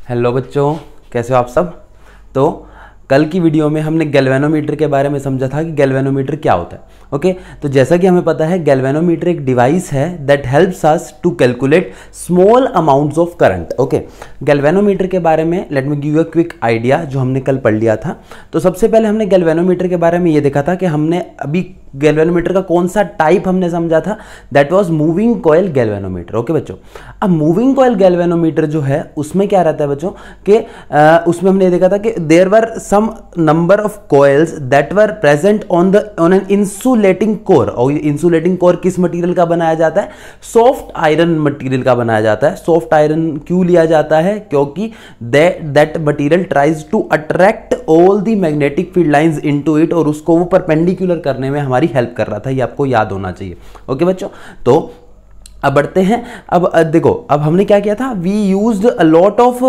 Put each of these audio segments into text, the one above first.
Hello बच्चों, कैसे हो आप सब। तो कल की वीडियो में हमने गैल्वेनोमीटर के बारे में समझा था कि गैल्वेनोमीटर क्या होता है। ओके, तो जैसा कि हमें पता है गैल्वेनोमीटर एक डिवाइस है that helps us to calculate small amounts of current. Okay, galvanometer के बारे में let me give you a quick idea जो हमने कल पढ़ लिया था। तो सबसे पहले हमने गैल्वेनोमीटर के बारे में ये देखा था कि हमने अभी गैल्वेनोमीटर का कौन सा टाइप हमने समझा था, that was moving coil galvanometer. Okay बच्चों, अब मूविंग कॉइल गैल्वेनोमीटर जो है उसमें क्या रहता है बच्चों कि उसमें हमने ये देखा था कि there were some number of coils that were present on an insulating core. और इंसुलेटिंग कोर किस मटेरियल का बनाया जाता है? सॉफ्ट आयरन मटेरियल का बनाया जाता है। सॉफ्ट आयरन क्यों लिया जाता है? क्योंकि that material tries to attract all the magnetic field lines into it, और उसको वो परपेंडिकुलर करने में हमारी हेल्प कर रहा था। ये आपको याद होना चाहिए। ओके बच्चों, तो अब बढ़ते हैं। अब देखो, अब हमने क्या किया था, we used a lot of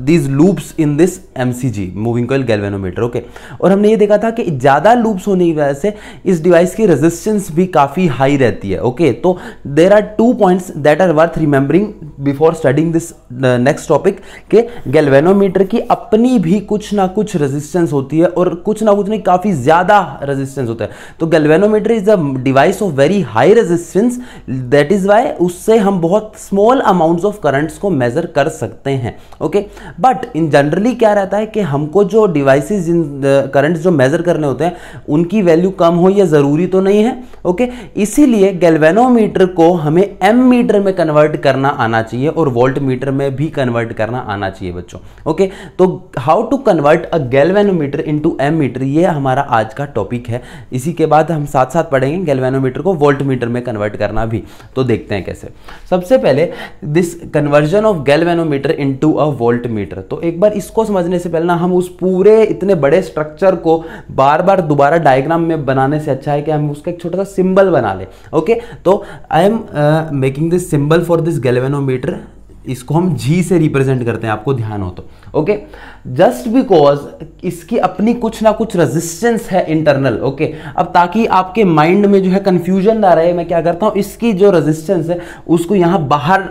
these loops in this MCG moving coil galvanometer. Okay, और हमने ये देखा था कि ज़्यादा लूप्स होने की वजह से इस डिवाइस की रेजिस्टेंस भी काफ़ी हाई रहती है। ओके, तो there are 2 points that are worth remembering before studying this next topic कि गैल्वेनोमीटर की अपनी भी कुछ ना कुछ रेजिस्टेंस होती है, और कुछ ना कुछ नहीं, काफ़ी ज़्यादा रेजिस्टेंस होता है। तो galvanometer is a device of very high resistance, that is why उससे हम बहुत स्मॉल अमाउंट्स ऑफ करंट्स को मेजर कर सकते हैं। ओके, बट इन जनरली क्या रहता है कि हमको जो डिवाइसेस करंट्स जो मेजर करने होते हैं उनकी वैल्यू कम हो, यह जरूरी तो नहीं है। ओके, इसीलिए गैल्वेनोमीटर को हमें एम मीटर में कन्वर्ट करना आना चाहिए और वोल्ट मीटर में भी कन्वर्ट करना आना चाहिए बच्चों। ओके, तो how to convert a galvanometer into ammeter, ये हमारा आज का टॉपिक है। इसी के बाद हम साथ साथ पढ़ेंगे गैल्वेनोमीटर को वोल्ट मीटर में कन्वर्ट करना भी। तो देखते हैं कैसे। सबसे पहले this conversion of galvanometer into a volt meter. तो एक बार इसको समझने से पहले ना हम उस पूरे इतने बड़े स्ट्रक्चर को बार बार दोबारा डायग्राम में बनाने से अच्छा है कि हम उसका एक छोटा सा सिंबल बना लें। ओके, तो I am making this symbol for this galvanometer. इसको हम जी से रिप्रेजेंट करते हैं, आपको ध्यान हो तो। ओके, जस्ट बिकॉज इसकी अपनी कुछ ना कुछ रेजिस्टेंस है इंटरनल। ओके, अब ताकि आपके माइंड में जो है कंफ्यूजन ना रहे, मैं क्या करता हूं, इसकी जो रेजिस्टेंस है उसको यहां बाहर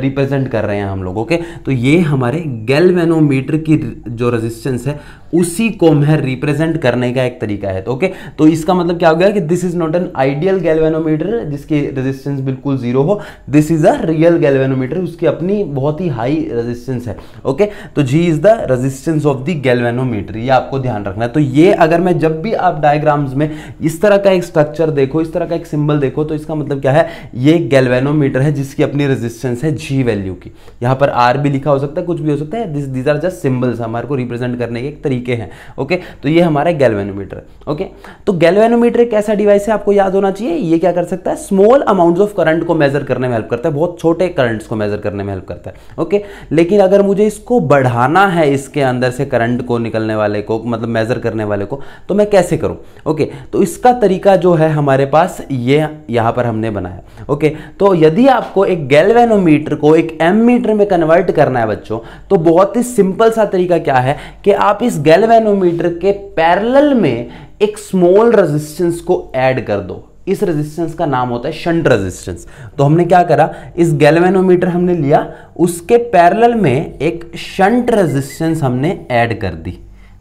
रिप्रेजेंट कर रहे हैं हम लोग। ओके, तो ये हमारे गैल्वेनोमीटर की जो रेजिस्टेंस है उसी को मैं रिप्रेजेंट करने का एक तरीका है। तो ओके, तो इसका मतलब क्या हो गया कि this is not an ideal galvanometer जिसकी रेजिस्टेंस बिल्कुल जीरो हो, this is a real galvanometer, उसकी अपनी बहुत ही हाई रेजिस्टेंस है। ओके, तो G is the resistance of the galvanometer, ये आपको ध्यान रखना है। तो ये अगर मैं जब भी आप डायग्राम्स में इस तरह का एक स्ट्रक्चर देखो, इस तरह का एक सिंबल देखो, तो इसका मतलब क्या है, ये गैल्वेनोमीटर है जिसकी अपनी रेजिस्टेंस है जी वैल्यू की। यहां पर आर भी लिखा हो सकता है, कुछ भी हो सकता है, दीज आर जस्ट सिंबल्स, हमारे को रिप्रेजेंट करने के एक तरीके हैं। ओके, तो ये हमारा गैल्वेनोमीटर। ओके, तो गैल्वेनोमीटर एक ऐसा डिवाइस है, आपको याद होना चाहिए, ये क्या कर सकता है, स्मॉल अमाउंट्स ऑफ करंट को मेजर करने में हेल्प करता है, बहुत छोटे करंट्स को मेजर करने में हेल्प करता है। ओके, लेकिन अगर मुझे इसको बढ़ाना है, इसके अंदर से करंट को निकलने वाले को, मतलब मेजर करने वाले को, तो मैं कैसे करूं? ओके, तो इसका तरीका जो है हमारे पास ये यहां पर हमने बनाया। ओके, तो यदि आपको एक गैल्वेनोमीटर को एक एम मीटर में कन्वर्ट करना है बच्चों, तो बहुत ही सिंपल सा तरीका क्या है कि आप इस गैल्वेनोमीटर के पैरेलल में एक स्मॉल रेजिस्टेंस को ऐड कर दो। इस रेजिस्टेंस का नाम होता है शंट रेजिस्टेंस। तो हमने क्या करा, इस गैल्वेनोमीटर हमने लिया, उसके पैरेलल में एक शंट रेजिस्टेंस हमने ऐड कर दी।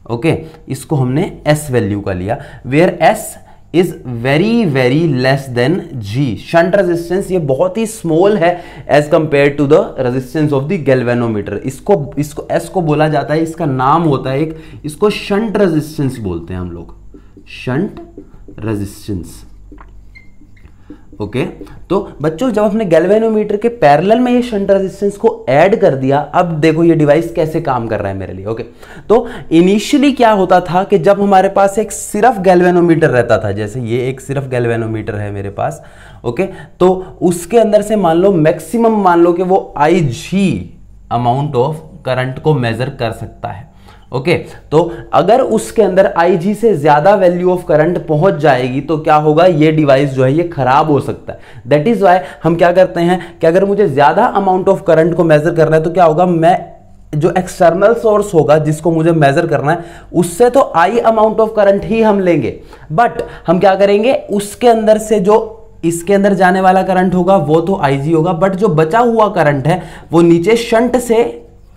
ओके, इसको हमने एस वैल्यू का लिया, where S is very very less than G. Shunt resistance ये बहुत ही स्मॉल है as compared to the resistance of the galvanometer. इसको एस को बोला जाता है, इसका नाम होता है एक, इसको शंट रेजिस्टेंस बोलते हैं हम लोग, शंट रेजिस्टेंस। ओके, तो बच्चों जब अपने गैल्वेनोमीटर के पैरेलल में ये शंट रेजिस्टेंस को ऐड कर दिया, अब देखो ये डिवाइस कैसे काम कर रहा है मेरे लिए। ओके, तो इनिशियली क्या होता था कि जब हमारे पास एक सिर्फ गैल्वेनोमीटर रहता था, जैसे ये एक सिर्फ गैल्वेनोमीटर है मेरे पास। ओके, तो उसके अंदर से मान लो मैक्सिमम, मान लो कि वो IG अमाउंट ऑफ करंट को मेजर कर सकता है। ओके, तो अगर उसके अंदर IG से ज्यादा वैल्यू ऑफ करंट पहुंच जाएगी तो क्या होगा, ये डिवाइस जो है ये खराब हो सकता है। दैट इज वाई हम क्या करते हैं कि अगर मुझे ज्यादा अमाउंट ऑफ करंट को मेजर करना है तो क्या होगा, मैं जो एक्सटर्नल सोर्स होगा जिसको मुझे मेजर करना है उससे तो I अमाउंट ऑफ करंट ही हम लेंगे, बट हम क्या करेंगे, उसके अंदर से जो इसके अंदर जाने वाला करंट होगा वो तो IG होगा, बट जो बचा हुआ करंट है वो नीचे शंट से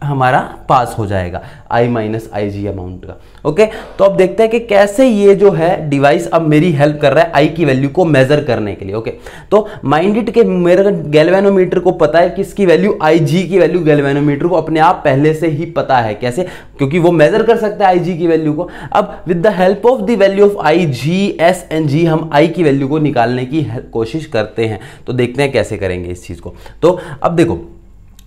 हमारा पास हो जाएगा I minus I G amount का। ओके, तो अब देखते हैं कि कैसे ये जो है डिवाइस अब मेरी हेल्प कर रहा है I की वैल्यू को मेजर करने के लिए। ओके, तो माइंड इट के मेरे गैल्वेनोमीटर को पता है कि इसकी वैल्यू IG की वैल्यू गैल्वेनोमीटर को अपने आप पहले से ही पता है। कैसे? क्योंकि वो मेजर कर सकता है IG की वैल्यू को। अब with the help of the value of IG, S and G हम I की वैल्यू को निकालने की कोशिश करते हैं। तो देखते हैं कैसे करेंगे इस चीज को। तो अब देखो,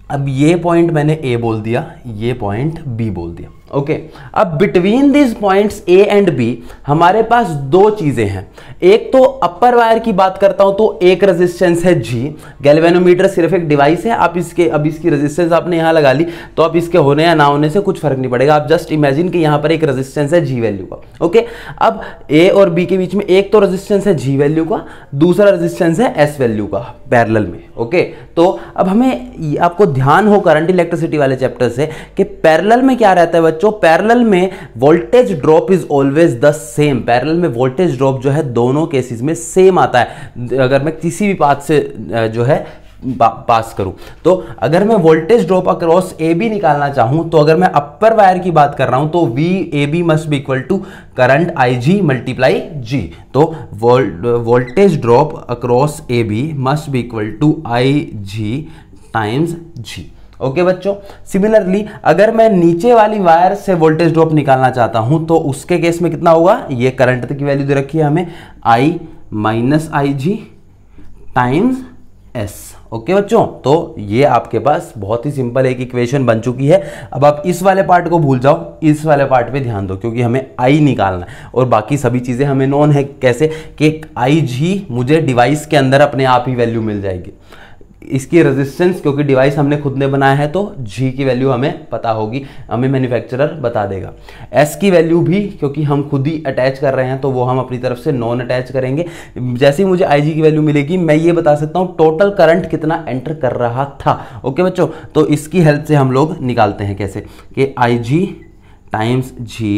अब ये पॉइंट मैंने A बोल दिया, ये पॉइंट B बोल दिया। ओके, अब between this points A and B हमारे पास दो चीजें हैं। एक तो अपर वायर की बात करता हूं तो एक रेजिस्टेंस है G। गैल्वेनोमीटर सिर्फ एक डिवाइस है। आप इसके अब इसकी रेजिस्टेंस आपने यहां लगा ली तो अब इसके होने या ना होने से कुछ फर्क नहीं पड़ेगा। आप जस्ट इमेजिन कि यहां पर एक रेजिस्टेंस है G वैल्यू का। ओके, अब A और B के बीच में एक तो रेजिस्टेंस है G वैल्यू का, दूसरा रेजिस्टेंस है S वैल्यू का पैरेलल में। ओके, तो अब हमें आपको ध्यान हो करंट इलेक्ट्रिसिटी वाले चैप्टर से कि पैरेलल में क्या रहता है बच्चों। पैरेलल में voltage drop is always the same. Parallel में वोल्टेज ड्रॉप जो है दोनों केसेस में सेम आता है। अगर मैं किसी भी पाथ से जो है पास करूं तो अगर मैं voltage drop across A B निकालना चाहूं तो अगर मैं अपर वायर की बात कर रहा हूं तो V A B must be equal to current I G multiply G. तो voltage drop across A B must be equal to I G times G. Okay बच्चों, सिमिलरली अगर मैं नीचे वाली वायर से वोल्टेज ड्रॉप निकालना चाहता हूं तो उसके केस में कितना होगा। ये करंट की वैल्यू दे रखी है हमें आई minus I G times S. Okay बच्चों, तो ये आपके पास बहुत ही सिंपल एक इक्वेशन बन चुकी है। अब आप इस वाले पार्ट को भूल जाओ, इस वाले पार्ट पे ध्यान दो क्योंकि हमें आई निकालना है और बाकी सभी चीजें हमें नोन है। कैसे कि आई जी मुझे डिवाइस के अंदर अपने आप ही वैल्यू मिल जाएगी। इसकी रेजिस्टेंस क्योंकि डिवाइस हमने खुद ने बनाया है तो G की वैल्यू हमें पता होगी, हमें मैन्युफैक्चरर बता देगा। S की वैल्यू भी क्योंकि हम खुद ही अटैच कर रहे हैं तो वो हम अपनी तरफ से नॉन अटैच करेंगे। जैसे ही मुझे IG की वैल्यू मिलेगी मैं ये बता सकता हूँ टोटल करंट कितना एंटर कर रहा था। ओके बच्चों, तो इसकी हेल्प से हम लोग निकालते हैं कैसे कि IG times G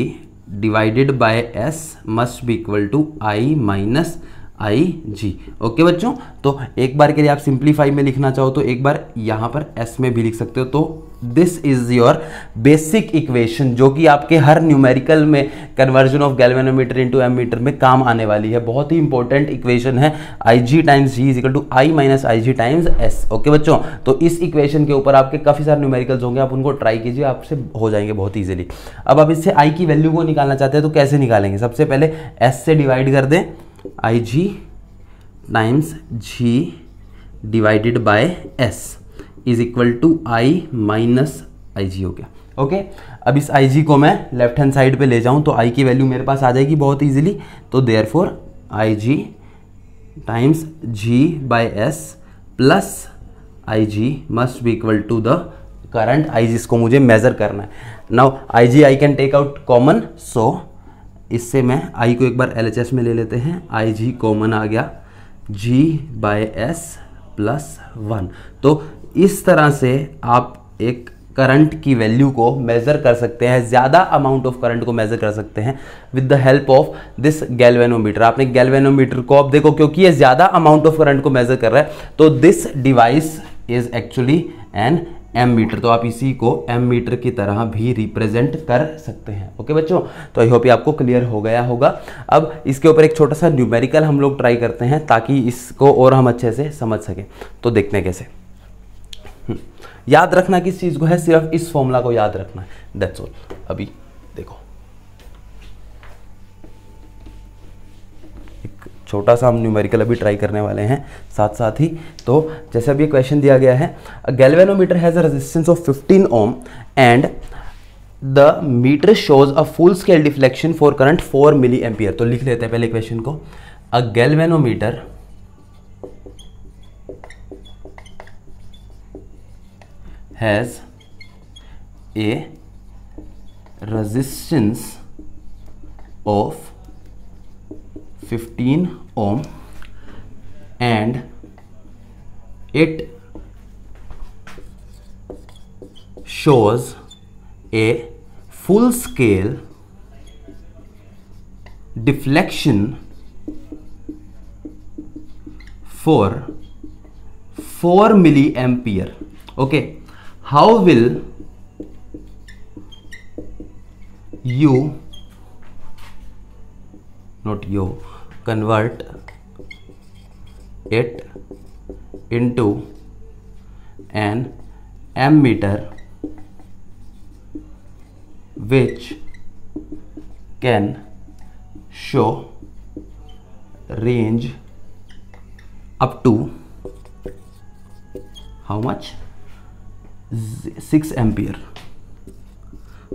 divided by S must be equal to I minus I G. Okay बच्चों, तो एक बार के लिए आप सिंप्लीफाई में लिखना चाहो तो एक बार यहां पर एस में भी लिख सकते हो। तो this is your basic equation जो कि आपके हर न्यूमेरिकल में conversion of galvanometer into ammeter में काम आने वाली है। बहुत ही इंपॉर्टेंट इक्वेशन है I G times G is equal to I minus I G times S. Okay बच्चों, तो इस इक्वेशन के ऊपर आपके काफी सारे न्यूमेरिकल्स होंगे, आप उनको ट्राई कीजिए, आपसे हो जाएंगे बहुत ईजिली। अब आप इससे आई की वैल्यू को निकालना चाहते हैं तो कैसे निकालेंगे। सबसे पहले एस से डिवाइड कर दें, I G times G divided by S is equal to I minus I G हो गया। ओके, अब इस आई जी को मैं लेफ्ट हैंड साइड पे ले जाऊं तो आई की वैल्यू मेरे पास आ जाएगी बहुत इजीली। तो therefore I G times G by S plus I G must be equal to the current I G, इसको मुझे मेजर करना है। Now I G I can take out common, so इससे मैं आई को एक बार LHS में ले लेते हैं। आई जी कॉमन आ गया, G बाय एस प्लस 1। तो इस तरह से आप एक करंट की वैल्यू को मेजर कर सकते हैं, ज्यादा अमाउंट ऑफ करंट को मेजर कर सकते हैं with the help of this galvanometer. आपने गैल्वेनोमीटर को अब देखो क्योंकि ये ज्यादा अमाउंट ऑफ करंट को मेजर कर रहा है तो this device is actually an ammeter. तो आप इसी को एम मीटर की तरह भी रिप्रेजेंट कर सकते हैं। ओके बच्चों, तो आई होप ये आपको क्लियर हो गया होगा। अब इसके ऊपर एक छोटा सा न्यूमेरिकल हम लोग ट्राई करते हैं ताकि इसको और हम अच्छे से समझ सकें। तो देखते हैं कैसे। याद रखना किस चीज को है, सिर्फ इस फॉर्मूला को याद रखना है, दैट्स ऑल। अभी देखो छोटा सा हम न्यूमेरिकल अभी ट्राई करने वाले हैं साथ साथ ही। तो जैसे अभी क्वेश्चन दिया गया है, galvanometer has a resistance of 15 ohm and the meter shows a full scale deflection for current 4 milliampere. तो लिख लेते हैं पहले क्वेश्चन को। A galvanometer has a resistance of 15 ohm and it shows a full scale deflection for 4 milliampere. Okay, how will you, not you, convert it into an ammeter which can show range up to how much 6 ampere.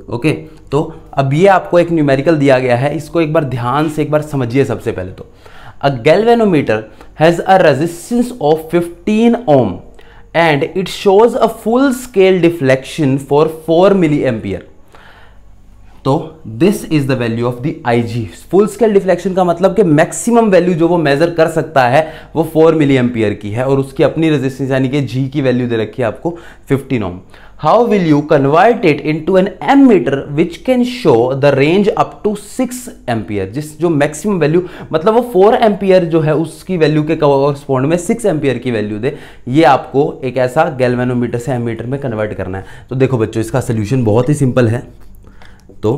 Okay, तो अब ये आपको एक numerical दिया गया है, इसको एक बार ध्यान से एक बार समझिए। सबसे पहले तो a galvanometer has a resistance of 15 ohm and it shows a full scale deflection for 4 milliampere. तो this is the value of the IG। Full scale deflection का मतलब कि मैक्सिमम वैल्यू जो वो मेजर कर सकता है वो 4 मिली एम्पियर की है, और उसकी अपनी रेजिस्टेंस यानी कि G की वैल्यू दे रखी है आपको 15 ohm. How will you convert it into an ammeter which can show the range up to 6 ampere. जिस जो मैक्सिमम वैल्यू मतलब वो 4 एम्पियर जो है उसकी वैल्यू के कॉरस्पॉन्ड में 6 एम्पियर की वैल्यू दे, ये आपको एक ऐसा गैल्वेनोमीटर से एमीटर में कन्वर्ट करना है। तो देखो बच्चों, इसका सोल्यूशन बहुत ही सिंपल है। तो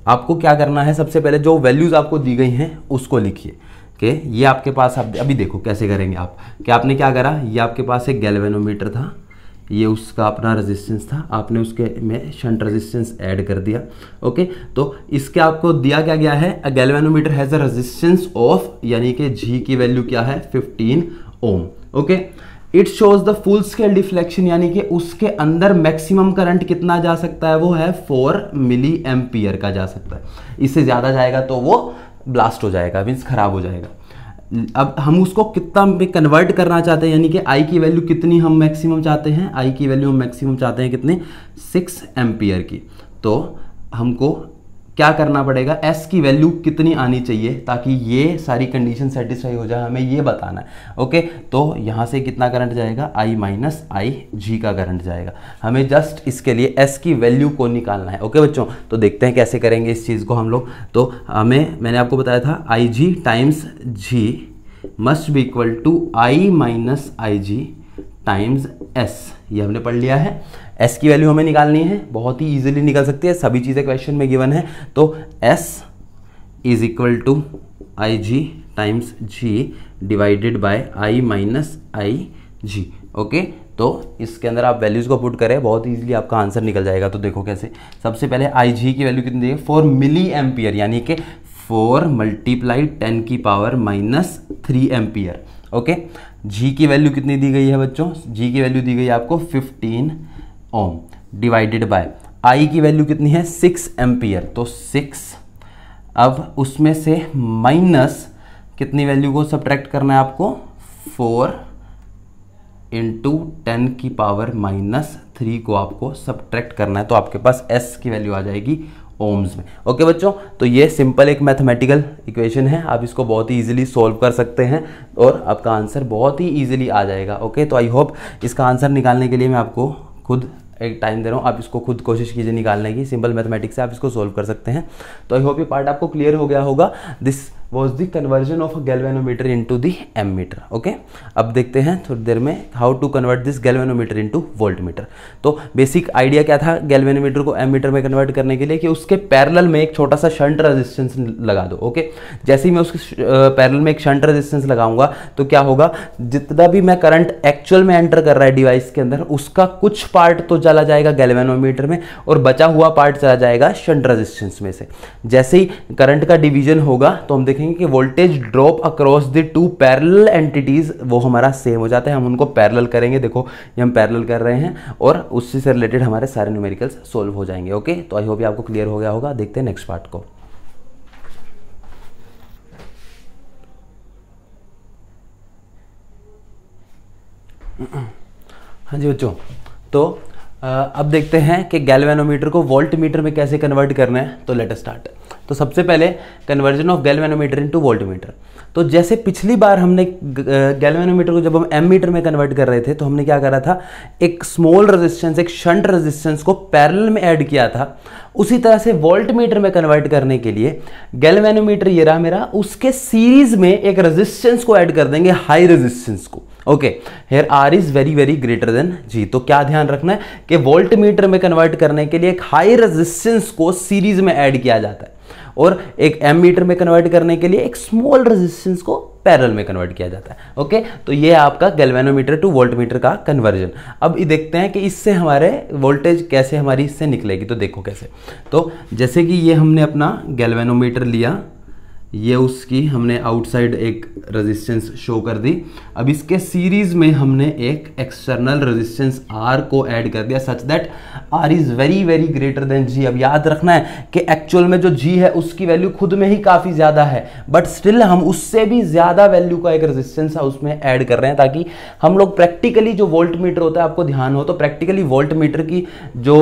आपको क्या करना है, सबसे पहले जो वैल्यूज आपको दी गई हैं उसको लिखिए कि ये आपके पास, आप अभी देखो कैसे करेंगे आप। कि आपने क्या करा, ये आपके पास एक गैल्वेनोमीटर था, ये उसका अपना रेजिस्टेंस था, आपने उसके में शंट रेजिस्टेंस ऐड कर दिया। ओके, तो इसके आपको दिया क्या गया है, a galvanometer has a resistance of, यानी कि G की वैल्यू क्या है 15 ohm. Okay, it shows the full scale deflection, यानी कि उसके अंदर मैक्सिमम करंट कितना जा सकता है, वो है 4 मिली एम्पियर का जा सकता है। इससे ज्यादा जाएगा तो वो ब्लास्ट हो जाएगा, मीन्स खराब हो जाएगा। अब हम उसको कितना में कन्वर्ट करना चाहते हैं, यानी कि I की वैल्यू कितनी हम मैक्सिमम चाहते हैं, I की वैल्यू हम मैक्सिमम चाहते हैं कितनी, 6 एम्पियर की। तो हमको क्या करना पड़ेगा, S की वैल्यू कितनी आनी चाहिए ताकि ये सारी कंडीशन सेटिस्फाई हो जाए, हमें ये बताना है। ओके, तो यहाँ से कितना करंट जाएगा, I माइनस IG का करंट जाएगा। हमें जस्ट इसके लिए S की वैल्यू को निकालना है। ओके बच्चों, तो देखते हैं कैसे करेंगे इस चीज़ को हम लोग। तो मैंने आपको बताया था IG times G must be equal to I minus IG times S, ये हमने पढ़ लिया है। S की वैल्यू हमें निकालनी है, बहुत ही इजीली निकल सकती है, सभी चीज़ें क्वेश्चन में गिवन है। तो S is equal to IG times G divided by I minus IG। Okay, तो इसके अंदर आप वैल्यूज़ को पुट करें, बहुत इजीली आपका आंसर निकल जाएगा। तो देखो कैसे, सबसे पहले IG की वैल्यू कितनी दी है, 4 मिली एम्पियर, यानी कि 4 मल्टीप्लाई 10 की power minus 3 ampere. Okay, G की वैल्यू कितनी दी गई है बच्चों, G की वैल्यू दी गई है आपको 15 ओम डिवाइडेड बाय I की वैल्यू कितनी है 6 एम्पियर, तो 6। अब उसमें से माइनस कितनी वैल्यू को सब्ट्रैक्ट करना है आपको, 4 इंटू 10 की पावर माइनस 3 को आपको सब्ट्रैक्ट करना है, तो आपके पास S की वैल्यू आ जाएगी ओम्स में। ओके बच्चों, तो ये सिंपल एक मैथमेटिकल इक्वेशन है, आप इसको बहुत ही इजीली सॉल्व कर सकते हैं और आपका आंसर बहुत ही इजीली आ जाएगा। ओके, तो आई होप इसका आंसर निकालने के लिए मैं आपको खुद एक टाइम दे रहा हूँ, आप इसको खुद कोशिश कीजिए निकालने की, सिंपल मैथमेटिक्स से आप इसको सोल्व कर सकते हैं। तो आई होप ये पार्ट आपको क्लियर हो गया होगा। This was the conversion of a galvanometer into the ammeter. Okay, अब देखते हैं थोड़ी देर में how to convert this galvanometer into voltmeter. तो बेसिक आइडिया क्या था गैल्वेनोमीटर को एमीटर में कन्वर्ट करने के लिए, कि उसके पैरेलल में एक छोटा सा शंट रेजिस्टेंस लगा दो। ओके, जैसे ही मैं उसके पैरेलल में एक शंट रेजिस्टेंस लगाऊंगा तो क्या होगा, जितना भी मैं करंट एक्चुअल में एंटर कर रहा है डिवाइस के अंदर, उसका कुछ पार्ट तो चला जाएगा गैल्वेनोमीटर में और बचा हुआ पार्ट चला जाएगा शंट रेजिस्टेंस में से। जैसे ही करंट का डिवीजन होगा तो हम देखेंगे कि voltage drop across the two parallel entities वो हमारा सेम हो जाता है। हम उनको पैरेलल करेंगे, देखो ये हम पैरेलल कर रहे हैं और उससे से रिलेटेड हमारे सारे न्यूमेरिकल्स सोल्व हो जाएंगे। ओके, तो आई होप आपको क्लियर हो गया होगा। देखते हैं नेक्स्ट पार्ट को। हाँ जी बच्चों, तो अब देखते हैं कि गैल्वेनोमीटर को वोल्टमीटर में कैसे कन्वर्ट करना है। तो लेट अस स्टार्ट। तो सबसे पहले conversion of galvanometer into voltmeter. तो जैसे पिछली बार हमने गैल्वेनोमीटर को जब हम एमीटर में कन्वर्ट कर रहे थे तो हमने क्या करा था, एक स्मॉल रेजिस्टेंस, एक शंट रेजिस्टेंस को पैरेलल में ऐड किया था। उसी तरह से वोल्टमीटर में कन्वर्ट करने के लिए गैल्वेनोमीटर ये रहा मेरा, उसके सीरीज में एक रेजिस्टेंस को ऐड कर देंगे, हाई रेजिस्टेंस को। Okay, here R is very very greater than G. तो क्या ध्यान रखना है कि वोल्ट मीटर में कन्वर्ट करने के लिए एक हाई रेजिस्टेंस को सीरीज में ऐड किया जाता है और एक एम मीटर में कन्वर्ट करने के लिए एक स्मॉल रेजिस्टेंस को पैरेलल में कन्वर्ट किया जाता है। ओके, तो ये आपका गैल्वेनोमीटर टू वोल्ट मीटर का कन्वर्जन। अब ये देखते हैं कि इससे हमारे वोल्टेज कैसे हमारी इससे निकलेगी। तो देखो कैसे, तो जैसे कि ये हमने अपना गैल्वेनोमीटर लिया, ये उसकी हमने आउटसाइड एक रेजिस्टेंस शो कर दी। अब इसके सीरीज में हमने एक एक्सटर्नल रेजिस्टेंस R को ऐड कर दिया such that R is very very greater then G। अब याद रखना है कि एक्चुअल में जो G है उसकी वैल्यू खुद में ही काफ़ी ज़्यादा है, बट स्टिल हम उससे भी ज़्यादा वैल्यू का एक रेजिस्टेंस है उसमें ऐड कर रहे हैं ताकि हम लोग प्रैक्टिकली जो वोल्ट मीटर होता है, आपको ध्यान हो तो प्रैक्टिकली वोल्ट मीटर की जो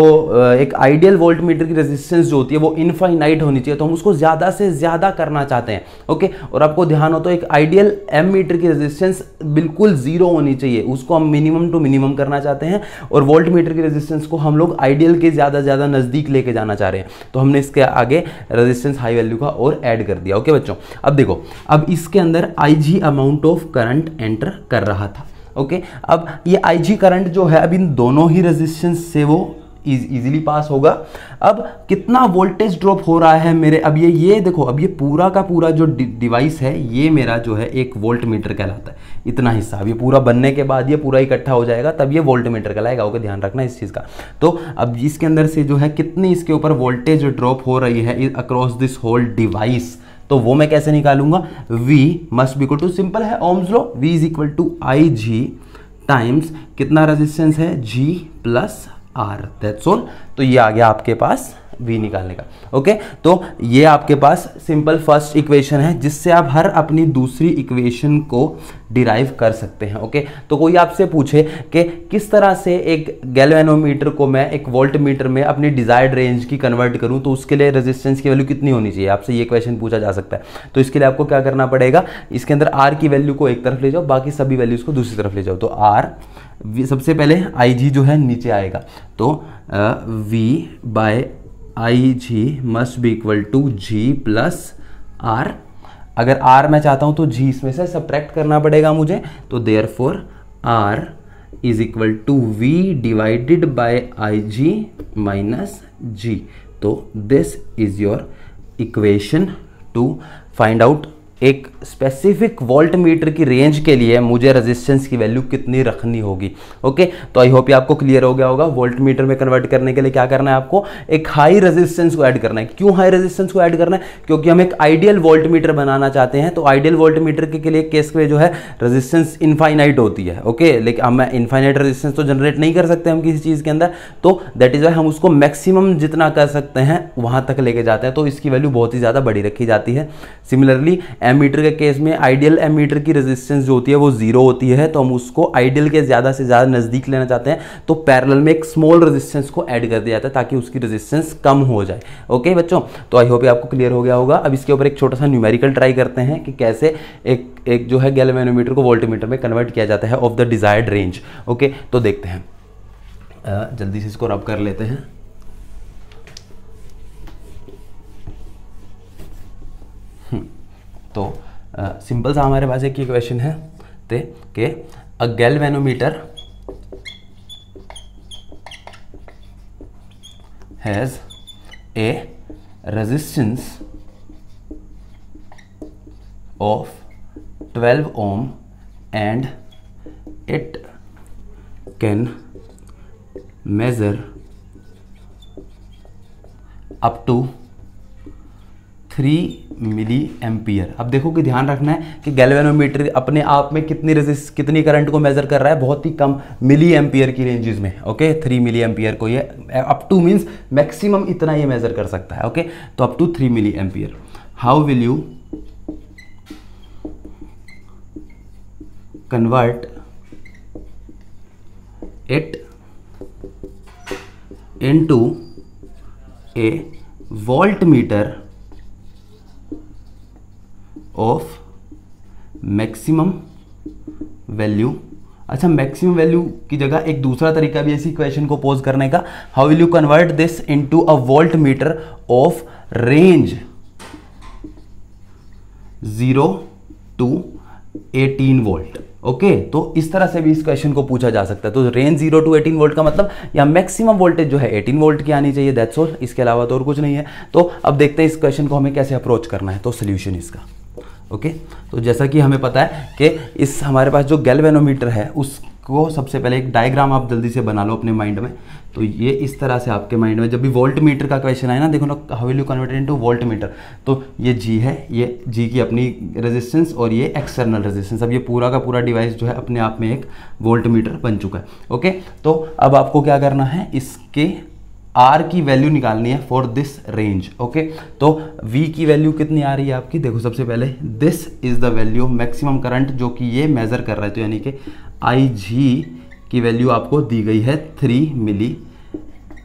एक आइडियल वोल्ट मीटर की रेजिस्टेंस जो होती है वो इनफाइनाइट होनी चाहिए, तो हम उसको ज़्यादा से ज़्यादा करना चाहते हैं। ओके, और आपको ध्यान हो तो एक आइडियल एम मीटर की रेजिस्टेंस बिल्कुल जीरो होनी चाहिए, उसको हम मिनिमम टू मिनिमम करना चाहते हैं, और वोल्ट मीटर की रेजिस्टेंस को हम लोग आइडियल के ज़्यादा ज़्यादा नज़दीक लेके जाना चाह रहे हैं, तो हमने इसके आगे रेजिस्टेंस हाई वैल्यू का और ऐड कर दिया। ओके बच्चों, अब देखो, अब इसके अंदर IG amount of current enter कर रहा था। ओके, अब ये IG करंट जो है अब इन दोनों ही रेजिस्टेंस से वो इजीली पास होगा। अब कितना वोल्टेज ड्रॉप हो रहा है मेरे, अब ये देखो, अब ये पूरा का पूरा जो डिवाइस है ये मेरा जो है एक वोल्ट मीटर कहलाता है, इतना हिस्सा। अब ये पूरा बनने के बाद ये पूरा इकट्ठा हो जाएगा तब ये वोल्ट मीटर कहलाएगा। ओके, ध्यान रखना इस चीज़ का। तो अब इसके अंदर से जो है कितनी इसके ऊपर वोल्टेज ड्रॉप हो रही है अक्रॉस दिस होल डिवाइस, तो वो मैं कैसे निकालूंगा, V must be equal to, simple है ohm's law, V is equal to IG times कितना रेजिस्टेंस है G plus R, that's all. तो ये आ गया आपके पास V निकालने का। ओके, तो ये आपके पास सिंपल फर्स्ट इक्वेशन है जिससे आप हर अपनी दूसरी इक्वेशन को डिराइव कर सकते हैं। ओके, तो कोई आपसे पूछे कि किस तरह से एक गैल्वेनोमीटर को मैं एक वोल्ट मीटर में अपनी डिजायर्ड रेंज की कन्वर्ट करूं, तो उसके लिए रेजिस्टेंस की वैल्यू कितनी होनी चाहिए, आपसे ये क्वेश्चन पूछा जा सकता है। तो इसके लिए आपको क्या करना पड़ेगा, इसके अंदर R की वैल्यू को एक तरफ ले जाओ, बाकी सभी वैल्यूज को दूसरी तरफ ले जाओ। तो R सबसे पहले IG जो है नीचे आएगा, तो V by IG must be equal to G plus R। अगर R मैं चाहता हूं तो G इसमें से सब्ट्रैक्ट करना पड़ेगा मुझे, तो therefore R is equal to V divided by IG minus G। तो this is your equation to find out एक स्पेसिफिक वोल्ट मीटर की रेंज के लिए मुझे रेजिस्टेंस की वैल्यू कितनी रखनी होगी। ओके, तो आई होप ये आपको क्लियर हो गया होगा। वोल्ट मीटर में कन्वर्ट करने के लिए क्या करना है, आपको एक हाई रेजिस्टेंस को ऐड करना है। क्यों हाई रेजिस्टेंस को ऐड करना है, क्योंकि हम एक आइडियल वोल्ट मीटर बनाना चाहते हैं। तो आइडियल वोल्ट मीटर के लिए केस में जो है रेजिस्टेंस इनफाइनाइट होती है। ओके, लेकिन हम इनफाइनाइट रेजिस्टेंस तो जनरेट नहीं कर सकते हम किसी चीज़ के अंदर, तो दैट इज वाई हम उसको मैक्सिमम जितना कर सकते हैं वहां तक लेके जाते हैं, तो इसकी वैल्यू बहुत ही ज़्यादा बड़ी रखी जाती है। सिमिलरली एम मीटर के केस में आइडियल एम मीटर की रेजिस्टेंस जो होती है वो जीरो होती है, तो हम उसको आइडियल के ज़्यादा से ज़्यादा नज़दीक लेना चाहते हैं, तो पैरेलल में एक स्मॉल रेजिस्टेंस को ऐड कर दिया जाता है ताकि उसकी रेजिस्टेंस कम हो जाए। ओके बच्चों, तो आई होप ये आपको क्लियर हो गया होगा। अब इसके ऊपर एक छोटा सा न्यूमेरिकल ट्राई करते हैं कि कैसे एक जो है गैल्वेनोमीटर को वोल्टमीटर में कन्वर्ट किया जाता है of the desired range. Okay, तो देखते हैं, जल्दी से इसको रब कर लेते हैं। तो सिंपल सा हमारे पास एक क्वेश्चन है कि a galvanometer has a resistance of 12 ohm and it can measure up to 3 milliampere. अब देखो कि ध्यान रखना है कि गैल्वेनोमीटर अपने आप में कितनी करंट को मेजर कर रहा है, बहुत ही कम मिली एम्पियर की रेंजेस में। ओके, 3 मिली एम्पियर को ये अप टू मींस मैक्सिमम इतना ये मेजर कर सकता है। ओके, तो up to 3 milliampere. How will you convert it into a voltmeter of maximum value. अच्छा, मैक्सिमम वैल्यू की जगह एक दूसरा तरीका भी ऐसी क्वेश्चन को पोज करने का, how will you convert this into a voltmeter of range 0 to 18 volt. Okay तो इस तरह से भी इस क्वेश्चन को पूछा जा सकता है। तो रेंज 0 to 18 वोल्ट का मतलब या मैक्सिमम वोल्टेज जो है 18 वोल्ट की आनी चाहिए, दैट्स ऑल, इसके अलावा तो और कुछ नहीं है। तो अब देखते हैं इस क्वेश्चन को हमें कैसे अप्रोच करना है। तो सोल्यूशन इसका ओके तो जैसा कि हमें पता है कि इस हमारे पास जो गैल्वेनोमीटर है उसको सबसे पहले एक डायग्राम आप जल्दी से बना लो अपने माइंड में। तो ये इस तरह से आपके माइंड में जब भी वोल्ट मीटर का क्वेश्चन आए ना, देखो ना, how will you convert into volt meter, तो ये जी है, ये जी की अपनी रेजिस्टेंस और ये एक्सटर्नल रेजिस्टेंस। अब ये पूरा का पूरा डिवाइस जो है अपने आप में एक वोल्ट मीटर बन चुका है। ओके तो अब आपको क्या करना है, इसके R की वैल्यू निकालनी है फॉर दिस रेंज। ओके तो V की वैल्यू कितनी आ रही है आपकी, देखो सबसे पहले this is the value maximum current जो कि ये मेजर कर रहा है, तो यानी कि IG की वैल्यू आपको दी गई है 3 मिली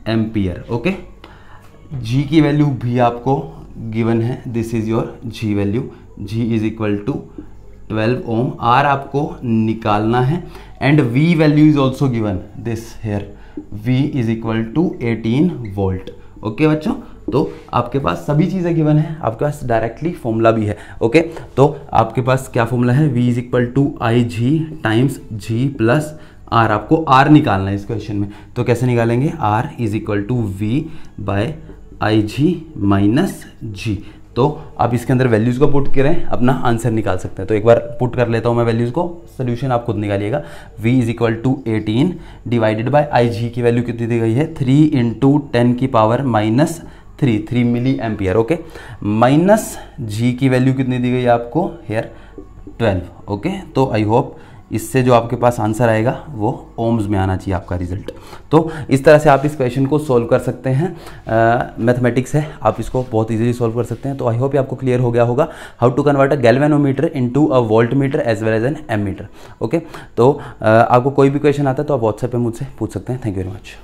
एम्पियर। ओके G की वैल्यू भी आपको गिवन है, this is your G value, G is equal to 12 ohm. R आपको निकालना है and V value is also given, this here V is equal to 18 volt. Okay बच्चों, तो आपके पास सभी चीज़ें गिवन है, आपके पास डायरेक्टली फॉर्मूला भी है। ओके तो आपके पास क्या फॉर्मूला है, V is equal to IG times G plus R। आपको R निकालना है इस क्वेश्चन में, तो कैसे निकालेंगे, R is equal to V by IG minus G। तो आप इसके अंदर वैल्यूज़ को पुट करें, अपना आंसर निकाल सकते हैं। तो एक बार पुट कर लेता हूँ मैं वैल्यूज़ को, सोल्यूशन आप खुद निकालिएगा। V is equal to 18 divided by IG की वैल्यू कितनी दी गई है, 3 इंटू 10 की power minus 3 milliampere. Okay minus G की वैल्यू कितनी दी गई है आपको, हेयर 12। ओके तो आई होप इससे जो आपके पास आंसर आएगा वो ओम्स में आना चाहिए आपका रिजल्ट। तो इस तरह से आप इस क्वेश्चन को सोल्व कर सकते हैं। मैथमेटिक्स है, आप इसको बहुत इजीली सोल्व कर सकते हैं। तो आई होप आपको क्लियर हो गया होगा how to convert a galvanometer into a voltmeter as well as an ammeter. Okay तो आपको कोई भी क्वेश्चन आता है तो आप व्हाट्सएप पे मुझसे पूछ सकते हैं। Thank you very much.